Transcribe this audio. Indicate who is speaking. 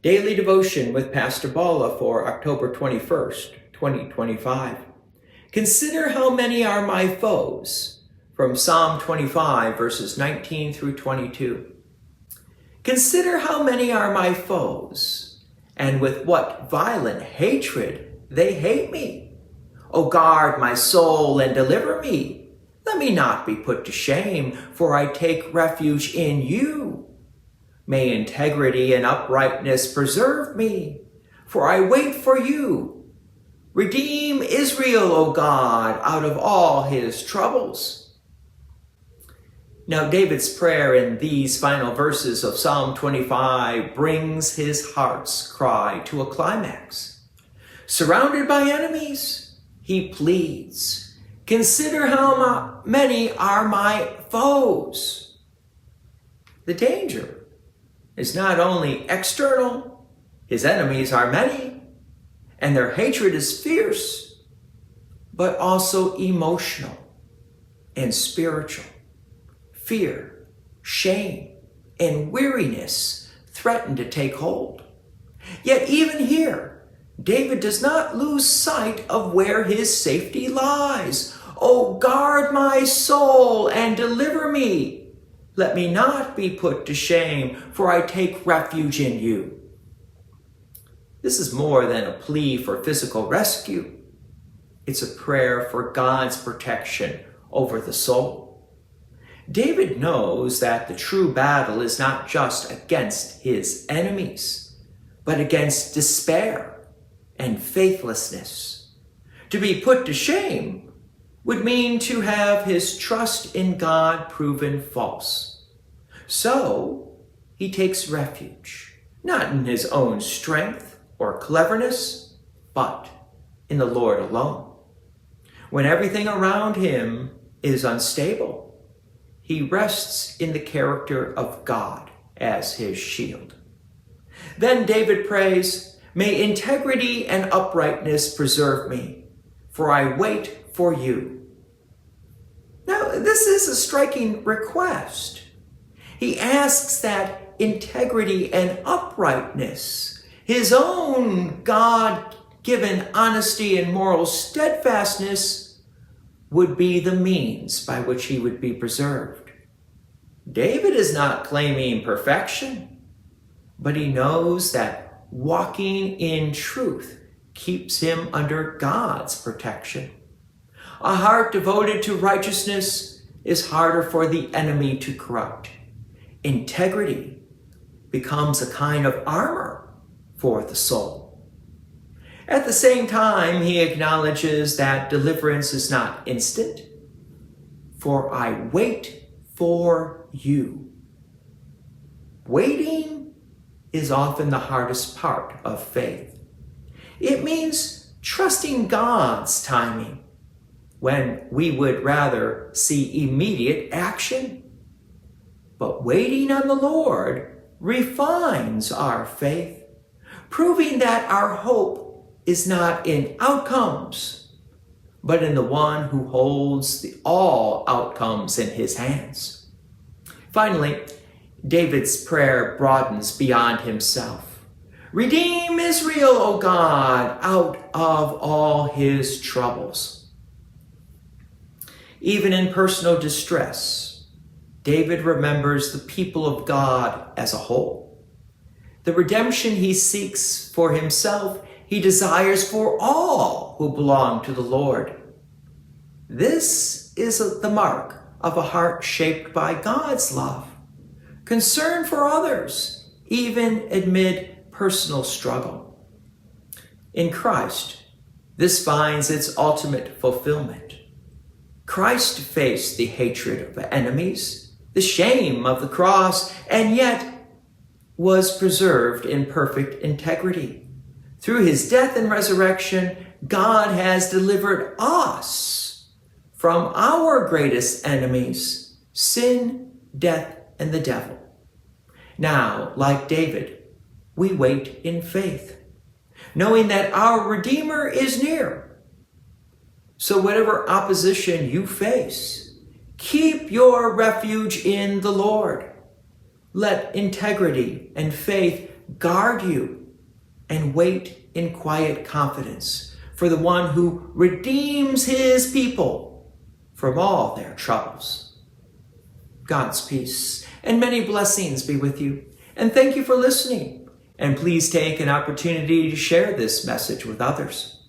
Speaker 1: Daily Devotion with Pastor Balla for October 21st, 2025. Consider how many are my foes, from Psalm 25, verses 19 through 22. Consider how many are my foes, and with what violent hatred they hate me. O guard my soul and deliver me. Let me not be put to shame, for I take refuge in you. May integrity and uprightness preserve me, for I wait for you. Redeem Israel, O God, out of all his troubles. Now, David's prayer in these final verses of Psalm 25 brings his heart's cry to a climax. Surrounded by enemies, he pleads, "Consider how many are my foes." The danger is not only external, his enemies are many, and their hatred is fierce, but also emotional and spiritual. Fear, shame, and weariness threaten to take hold. Yet even here, David does not lose sight of where his safety lies. "Oh, guard my soul and deliver me. Let me not be put to shame, for I take refuge in you." This is more than a plea for physical rescue. It's a prayer for God's protection over the soul. David knows that the true battle is not just against his enemies, but against despair and faithlessness. To be put to shame would mean to have his trust in God proven false. So he takes refuge, not in his own strength or cleverness, but in the Lord alone. When everything around him is unstable, he rests in the character of God as his shield. Then David prays, "May integrity and uprightness preserve me, for I wait for you." Now, this is a striking request. He asks that integrity and uprightness, his own God-given honesty and moral steadfastness, would be the means by which he would be preserved. David is not claiming perfection, but he knows that walking in truth keeps him under God's protection. A heart devoted to righteousness is harder for the enemy to corrupt. Integrity becomes a kind of armor for the soul. At the same time, he acknowledges that deliverance is not instant. "For I wait for you." Waiting is often the hardest part of faith. It means trusting God's timing when we would rather see immediate action. But waiting on the Lord refines our faith, proving that our hope is not in outcomes, but in the one who holds all outcomes in his hands. Finally, David's prayer broadens beyond himself. "Redeem Israel, O God, out of all his troubles." Even in personal distress, David remembers the people of God as a whole. The redemption he seeks for himself, he desires for all who belong to the Lord. This is the mark of a heart shaped by God's love, concern for others, even amid personal struggle. In Christ, this finds its ultimate fulfillment. Christ faced the hatred of the enemies, the shame of the cross, and yet was preserved in perfect integrity. Through his death and resurrection, God has delivered us from our greatest enemies, sin, death, and the devil. Now, like David, we wait in faith, knowing that our Redeemer is near. So whatever opposition you face, keep your refuge in the Lord. Let integrity and faith guard you, and wait in quiet confidence for the one who redeems his people from all their troubles. God's peace and many blessings be with you, and thank you for listening. And please take an opportunity to share this message with others.